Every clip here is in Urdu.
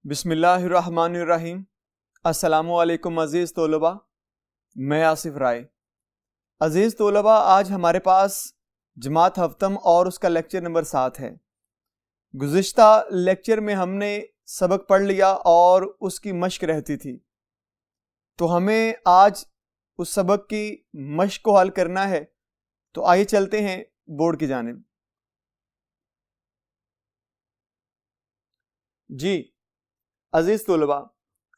بسم اللہ الرحمن الرحیم۔ السلام علیکم عزیز طلباء، میں آصف رائے۔ عزیز طلباء، آج ہمارے پاس جماعت ہفتم اور اس کا لیکچر نمبر 7 ہے۔ گزشتہ لیکچر میں ہم نے سبق پڑھ لیا اور اس کی مشق رہتی تھی، تو ہمیں آج اس سبق کی مشق کو حل کرنا ہے۔ تو آئیے چلتے ہیں بورڈ کی جانب۔ جی عزیز طلباء،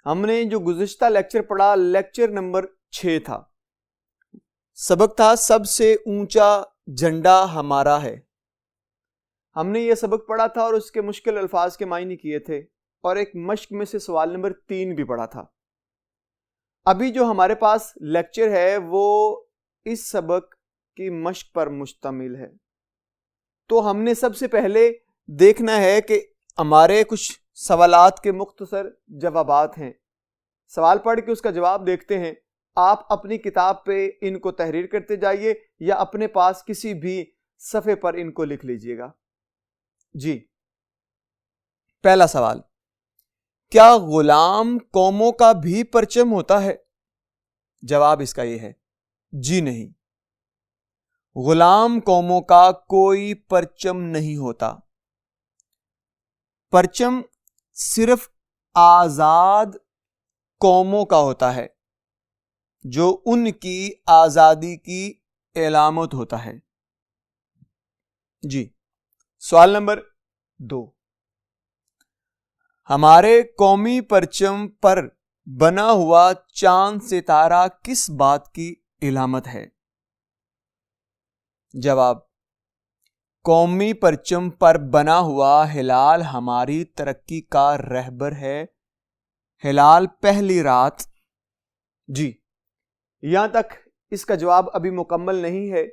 ہم نے جو گزشتہ لیکچر پڑھا لیکچر نمبر 6 تھا، سبق تھا سب سے اونچا جھنڈا ہمارا ہے۔ ہم نے یہ سبق پڑھا تھا اور اس کے مشکل الفاظ کے معنی کیے تھے، اور ایک مشق میں سے سوال نمبر 3 بھی پڑھا تھا۔ ابھی جو ہمارے پاس لیکچر ہے وہ اس سبق کی مشق پر مشتمل ہے، تو ہم نے سب سے پہلے دیکھنا ہے کہ ہمارے کچھ سوالات کے مختصر جوابات ہیں۔ سوال پڑھ کے اس کا جواب دیکھتے ہیں۔ آپ اپنی کتاب پہ ان کو تحریر کرتے جائیے یا اپنے پاس کسی بھی صفحے پر ان کو لکھ لیجئے گا۔ جی پہلا سوال، کیا غلام قوموں کا بھی پرچم ہوتا ہے؟ جواب اس کا یہ ہے، جی نہیں، غلام قوموں کا کوئی پرچم نہیں ہوتا۔ پرچم صرف آزاد قوموں کا ہوتا ہے، جو ان کی آزادی کی علامت ہوتا ہے۔ جی سوال نمبر 2، ہمارے قومی پرچم پر بنا ہوا چاند ستارہ کس بات کی علامت ہے؟ جواب، قومی پرچم پر بنا ہوا ہلال ہماری ترقی کا رہبر ہے۔ ہلال پہلی رات۔ جی یہاں تک اس کا جواب ابھی مکمل نہیں ہے،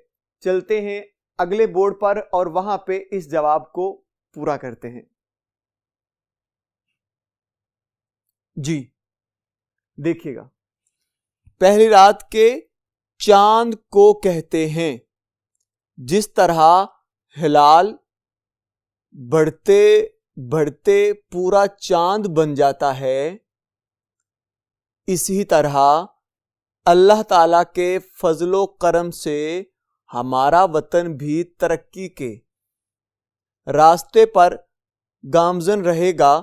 چلتے ہیں اگلے بورڈ پر اور وہاں پہ اس جواب کو پورا کرتے ہیں۔ جی دیکھیے گا، پہلی رات کے چاند کو کہتے ہیں۔ جس طرح ہلال بڑھتے بڑھتے پورا چاند بن جاتا ہے، اسی طرح اللہ تعالی کے فضل و کرم سے ہمارا وطن بھی ترقی کے راستے پر گامزن رہے گا،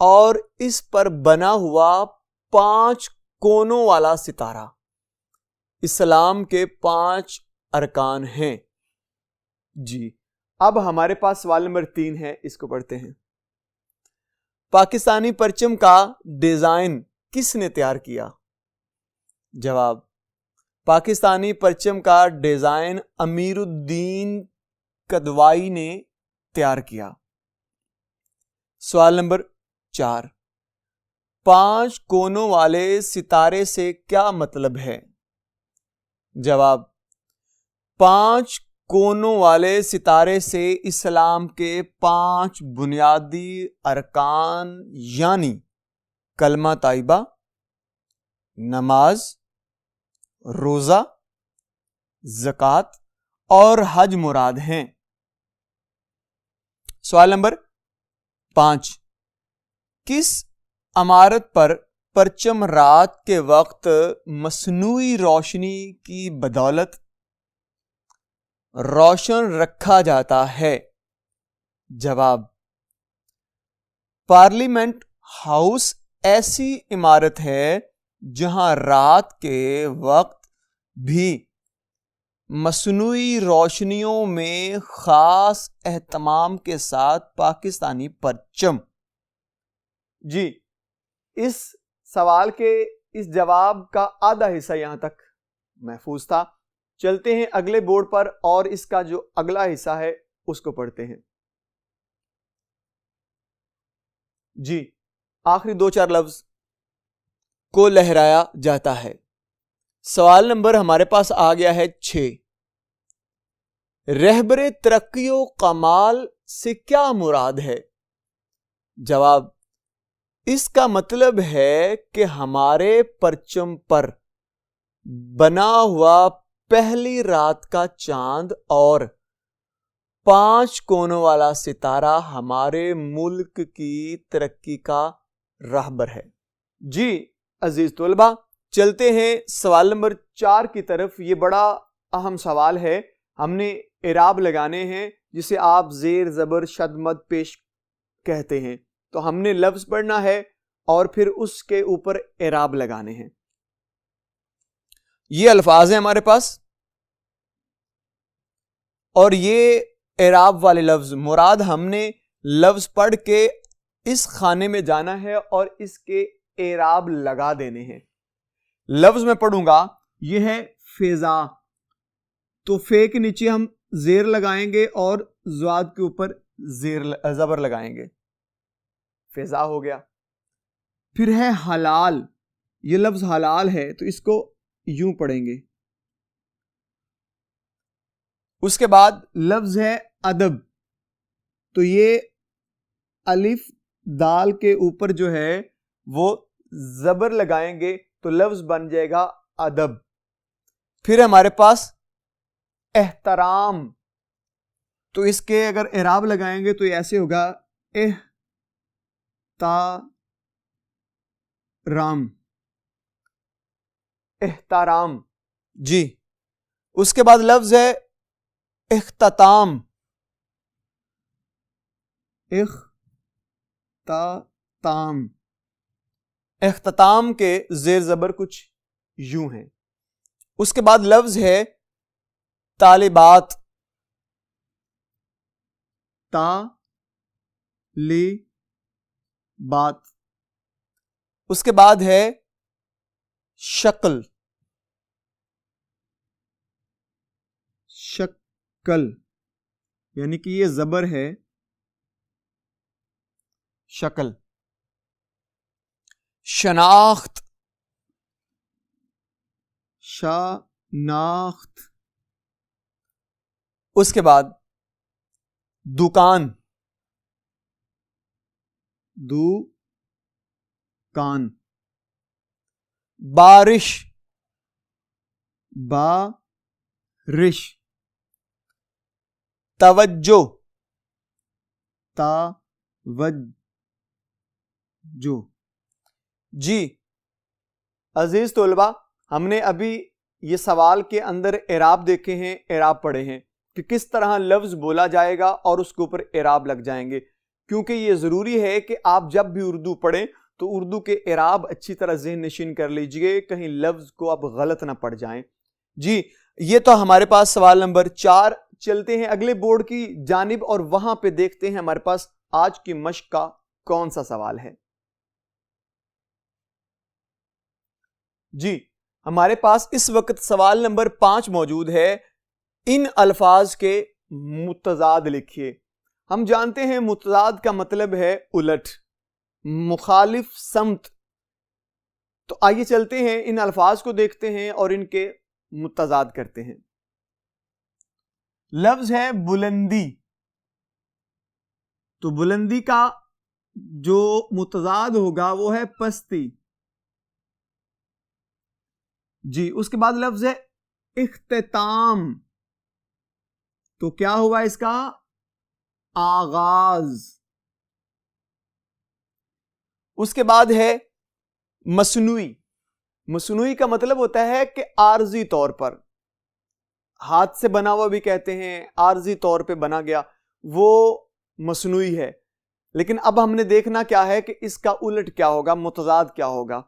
اور اس پر بنا ہوا 5 کونوں والا ستارہ اسلام کے 5 ارکان ہیں۔ جی اب ہمارے پاس سوال نمبر 3 ہے، اس کو پڑھتے ہیں۔ پاکستانی پرچم کا ڈیزائن کس نے تیار کیا؟ جواب، پاکستانی پرچم کا ڈیزائن امیر الدین کدوائی نے تیار کیا۔ سوال نمبر 4، 5 کونوں والے ستارے سے کیا مطلب ہے؟ جواب، 5 کونوں والے ستارے سے اسلام کے 5 بنیادی ارکان یعنی کلمہ طیبہ، نماز، روزہ، زکوٰۃ اور حج مراد ہیں۔ سوال نمبر 5، کس عمارت پر پرچم رات کے وقت مصنوعی روشنی کی بدولت روشن رکھا جاتا ہے؟ جواب، پارلیمنٹ ہاؤس ایسی عمارت ہے جہاں رات کے وقت بھی مصنوعی روشنیوں میں خاص اہتمام کے ساتھ پاکستانی پرچم۔ جی اس سوال کے اس جواب کا آدھا حصہ یہاں تک محفوظ تھا، چلتے ہیں اگلے بورڈ پر اور اس کا جو اگلا حصہ ہے اس کو پڑھتے ہیں۔ جی آخری 2-4 لفظ کو لہرایا جاتا ہے۔ سوال نمبر ہمارے پاس آ گیا ہے 6، رہبر ترقی و کمال سے کیا مراد ہے؟ جواب، اس کا مطلب ہے کہ ہمارے پرچم پر بنا ہوا پہلی رات کا چاند اور 5 کونوں والا ستارہ ہمارے ملک کی ترقی کا راہبر ہے۔ جی عزیز طلبہ، چلتے ہیں سوال نمبر 4 کی طرف۔ یہ بڑا اہم سوال ہے، ہم نے اعراب لگانے ہیں جسے آپ زیر زبر شد مد پیش کہتے ہیں۔ تو ہم نے لفظ پڑھنا ہے اور پھر اس کے اوپر اعراب لگانے ہیں۔ یہ الفاظ ہیں ہمارے پاس اور یہ اعراب والے لفظ، مراد ہم نے لفظ پڑھ کے اس خانے میں جانا ہے اور اس کے اعراب لگا دینے ہیں۔ لفظ میں پڑھوں گا، یہ ہے فضا، تو فے کے نیچے ہم زیر لگائیں گے اور زواد کے اوپر زبر لگائیں گے، فضا ہو گیا۔ پھر ہے حلال، یہ لفظ حلال ہے تو اس کو یوں پڑھیں گے۔ اس کے بعد لفظ ہے ادب، تو یہ الف دال کے اوپر جو ہے وہ زبر لگائیں گے تو لفظ بن جائے گا ادب۔ پھر ہمارے پاس احترام، تو اس کے اگر اعراب لگائیں گے تو یہ ایسے ہوگا احترام۔ جی اس کے بعد لفظ ہے اختتام، اختتام کے زیر زبر کچھ یوں ہیں۔ اس کے بعد لفظ ہے طالبات، اس کے بعد ہے شکل، یعنی کہ یہ زبر ہے شکل۔ شناخت، اس کے بعد دکان، بارش، توجہ، جی عزیز طلبہ، ہم نے ابھی یہ سوال کے اندر اعراب دیکھے ہیں، اعراب پڑھے ہیں کہ کس طرح لفظ بولا جائے گا اور اس کے اوپر اعراب لگ جائیں گے، کیونکہ یہ ضروری ہے کہ آپ جب بھی اردو پڑھیں تو اردو کے اعراب اچھی طرح ذہن نشین کر لیجئے، کہیں لفظ کو آپ غلط نہ پڑھ جائیں۔ جی یہ تو ہمارے پاس سوال نمبر 4۔ چلتے ہیں اگلے بورڈ کی جانب اور وہاں پہ دیکھتے ہیں ہمارے پاس آج کی مشق کا کون سا سوال ہے۔ جی ہمارے پاس اس وقت سوال نمبر 5 موجود ہے۔ ان الفاظ کے متضاد لکھیے۔ ہم جانتے ہیں متضاد کا مطلب ہے الٹ، مخالف سمت۔ تو آئیے چلتے ہیں ان الفاظ کو دیکھتے ہیں اور ان کے متضاد کرتے ہیں۔ لفظ ہے بلندی، تو بلندی کا جو متضاد ہوگا وہ ہے پستی۔ جی اس کے بعد لفظ ہے اختتام، تو کیا ہوا اس کا؟ آغاز۔ اس کے بعد ہے مصنوعی۔ مصنوعی کا مطلب ہوتا ہے کہ عارضی طور پر، ہاتھ سے بنا ہوا بھی کہتے ہیں، عارضی طور پہ بنا گیا، وہ مصنوعی ہے۔ لیکن اب ہم نے دیکھنا کیا ہے کہ اس کا الٹ کیا ہوگا، متضاد کیا ہوگا۔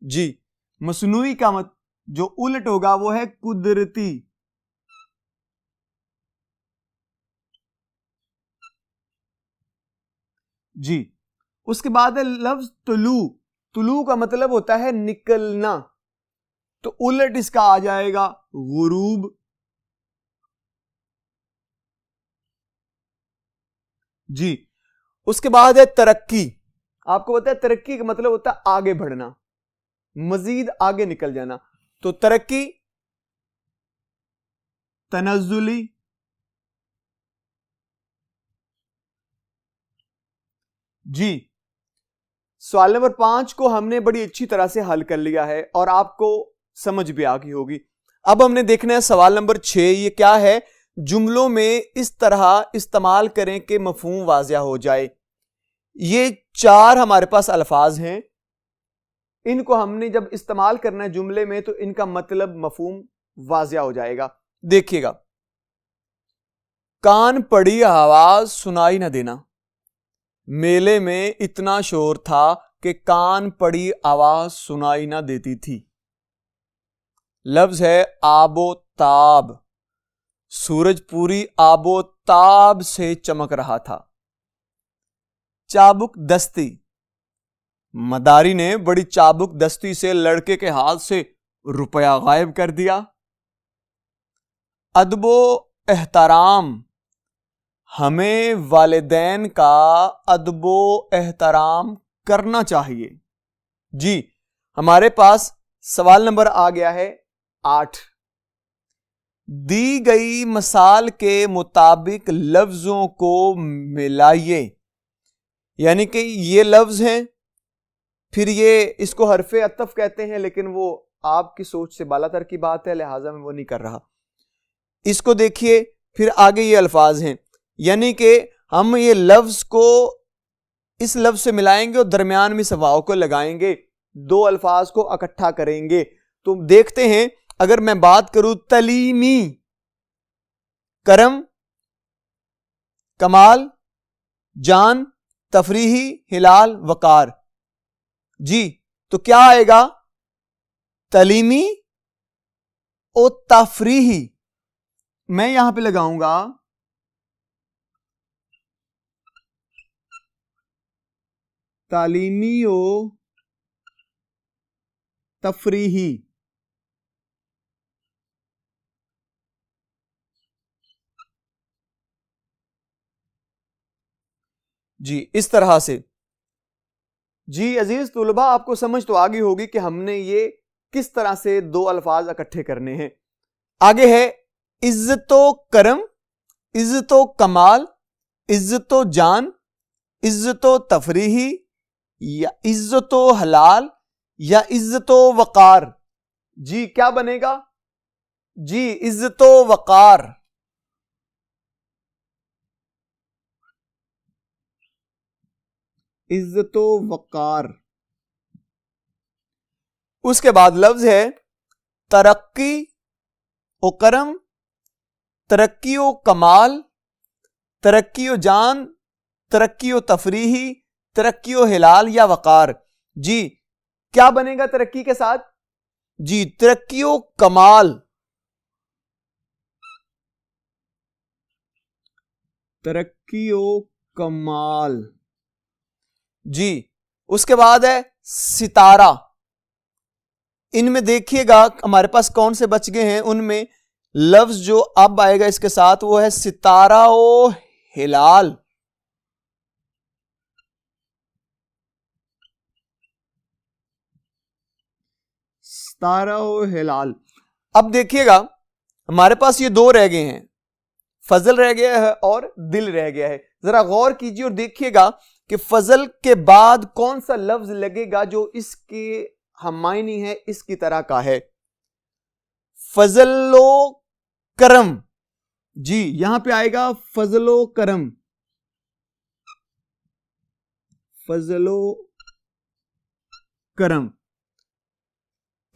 جی مصنوعی کا جو الٹ ہوگا وہ ہے قدرتی۔ جی اس کے بعد ہے لفظ طلوع۔ طلوع کا مطلب ہوتا ہے نکلنا، تو الٹ اس کا آ جائے گا غروب۔ جی اس کے بعد ہے ترقی۔ آپ کو پتا ہے ترقی کا مطلب ہوتا ہے آگے بڑھنا، مزید آگے نکل جانا، تو ترقی تنزلی۔ جی سوال نمبر 5 کو ہم نے بڑی اچھی طرح سے حل کر لیا ہے اور آپ کو سمجھ بھی آ گئی ہوگی۔ اب ہم نے دیکھنا ہے سوال نمبر 6، یہ کیا ہے؟ جملوں میں اس طرح استعمال کریں کہ مفہوم واضح ہو جائے۔ یہ 4 ہمارے پاس الفاظ ہیں، ان کو ہم نے جب استعمال کرنا ہے جملے میں تو ان کا مطلب مفہوم واضح ہو جائے گا. دیکھیے گا، کان پڑی آواز سنائی نہ دینا. میلے میں اتنا شور تھا کہ کان پڑی آواز سنائی نہ دیتی تھی. لفظ ہے آب و تاب. سورج پوری آب و تاب سے چمک رہا تھا. چابک دستی. مداری نے بڑی چابک دستی سے لڑکے کے ہاتھ سے روپیہ غائب کر دیا. ادب و احترام. ہمیں والدین کا ادب و احترام کرنا چاہیے. جی ہمارے پاس سوال نمبر آ گیا ہے 8. دی گئی مثال کے مطابق لفظوں کو ملائیے. یعنی کہ یہ لفظ ہیں، پھر یہ اس کو حرف عطف کہتے ہیں، لیکن وہ آپ کی سوچ سے بالا تر کی بات ہے، لہٰذا میں وہ نہیں کر رہا. اس کو دیکھیے، پھر آگے یہ الفاظ ہیں، یعنی کہ ہم یہ لفظ کو اس لفظ سے ملائیں گے اور درمیان میں واو کو لگائیں گے، 2 الفاظ کو اکٹھا کریں گے. تو دیکھتے ہیں، اگر میں بات کروں تعلیمی، کرم، کمال، جان، تفریحی، ہلال، وقار. جی تو کیا آئے گا؟ تعلیمی اور تفریحی. میں یہاں پہ لگاؤں گا تعلیمی و تفریحی. جی اس طرح سے. جی عزیز طلباء، آپ کو سمجھ تو آگئی ہوگی کہ ہم نے یہ کس طرح سے 2 الفاظ اکٹھے کرنے ہیں. آگے ہے عزت و کرم، عزت و کمال، عزت و جان، عزت و تفریحی، یا عزت و حلال، یا عزت و وقار. جی کیا بنے گا؟ جی عزت و وقار. عزت و وقار. اس کے بعد لفظ ہے ترقی و کرم، ترقی و کمال، ترقی و جان، ترقی و تفریحی، ترقی و ہلال یا وقار. جی کیا بنے گا ترقی کے ساتھ؟ جی ترقی و کمال. ترقی و کمال. جی اس کے بعد ہے ستارہ. ان میں دیکھیے گا ہمارے پاس کون سے بچ گئے ہیں، ان میں لفظ جو اب آئے گا اس کے ساتھ وہ ہے ستارہ و ہلال. ستارہ و ہلال. اب دیکھیے گا ہمارے پاس یہ 2 رہ گئے ہیں، فضل رہ گیا ہے اور دل رہ گیا ہے. ذرا غور کیجیے اور دیکھیے گا کہ فضل کے بعد کون سا لفظ لگے گا جو اس کے ہمائنی ہے، اس کی طرح کا ہے. فضل و کرم. جی یہاں پہ آئے گا فضل و کرم. فضل و کرم.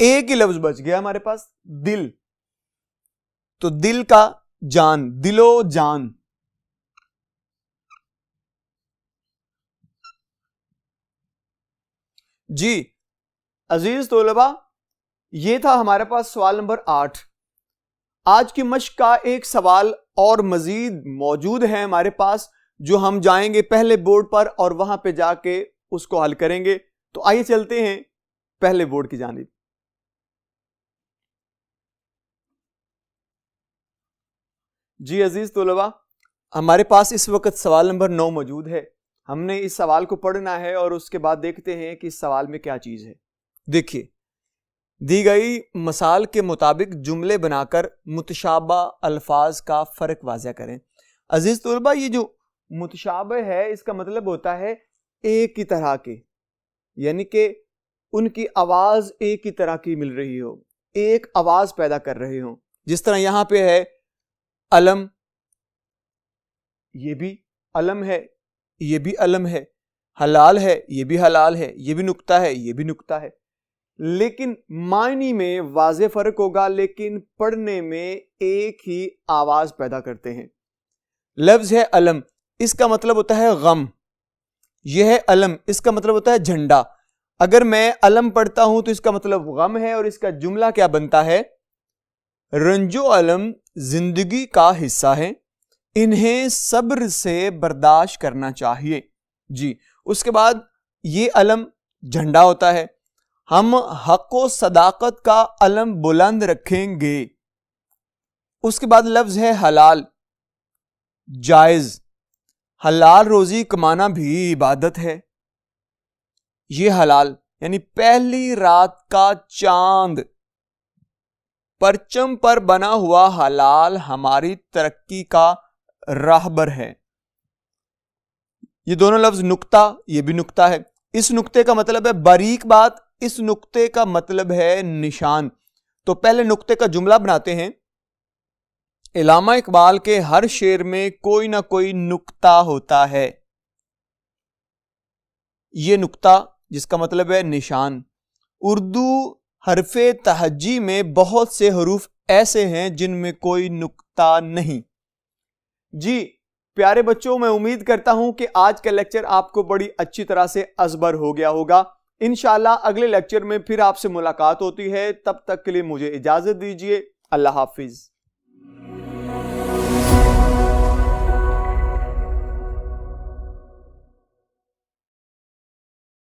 ایک ہی لفظ بچ گیا ہمارے پاس، دل. تو دل کا جان، دل و جان. جی عزیز طلباء، یہ تھا ہمارے پاس سوال نمبر 8. آج کی مشق کا ایک سوال اور مزید موجود ہے ہمارے پاس، جو ہم جائیں گے پہلے بورڈ پر اور وہاں پہ جا کے اس کو حل کریں گے. تو آئیے چلتے ہیں پہلے بورڈ کی جانب. جی عزیز طلباء، ہمارے پاس اس وقت سوال نمبر 9 موجود ہے. ہم نے اس سوال کو پڑھنا ہے اور اس کے بعد دیکھتے ہیں کہ اس سوال میں کیا چیز ہے. دیکھیے، دی گئی مثال کے مطابق جملے بنا کر متشابہ الفاظ کا فرق واضح کریں. عزیز طلباء، یہ جو متشابہ ہے اس کا مطلب ہوتا ہے ایک ہی طرح کے، یعنی کہ ان کی آواز ایک ہی طرح کی مل رہی ہو، ایک آواز پیدا کر رہے ہوں. جس طرح یہاں پہ ہے علم، یہ بھی علم ہے، یہ بھی علم ہے. حلال ہے یہ بھی حلال ہے، یہ بھی نقطہ ہے یہ بھی نقطہ ہے، لیکن معنی میں واضح فرق ہوگا، لیکن پڑھنے میں ایک ہی آواز پیدا کرتے ہیں۔ لفظ ہے علم، اس کا مطلب ہوتا ہے غم، یہ ہے علم، اس کا مطلب ہوتا ہے جھنڈا۔ اگر میں علم پڑھتا ہوں تو اس کا مطلب غم ہے، اور اس کا جملہ کیا بنتا ہے؟ رنج و علم زندگی کا حصہ ہے، انہیں صبر سے برداشت کرنا چاہیے۔ جی، اس کے بعد یہ علم جھنڈا ہوتا ہے، ہم حق و صداقت کا علم بلند رکھیں گے۔ اس کے بعد لفظ ہے حلال، جائز، حلال روزی کمانا بھی عبادت ہے۔ یہ حلال یعنی پہلی رات کا چاند، پرچم پر بنا ہوا حلال ہماری ترقی کا راہبر ہے۔ یہ دونوں لفظ نقطہ، یہ بھی نقطہ ہے، اس نقطے کا مطلب ہے باریک بات، اس نقطے کا مطلب ہے نشان۔ تو پہلے نقطے کا جملہ بناتے ہیں۔ علامہ اقبال کے ہر شعر میں کوئی نہ کوئی نقطہ ہوتا ہے، یہ نقطہ جس کا مطلب ہے نشان۔ اردو حرف تہجی میں بہت سے حروف ایسے ہیں جن میں کوئی نقطہ نہیں۔ جی پیارے بچوں، میں امید کرتا ہوں کہ آج کا لیکچر آپ کو بڑی اچھی طرح سے ازبر ہو گیا ہوگا۔ انشاءاللہ اگلے لیکچر میں پھر آپ سے ملاقات ہوتی ہے، تب تک کے لیے مجھے اجازت دیجیے۔ اللہ حافظ۔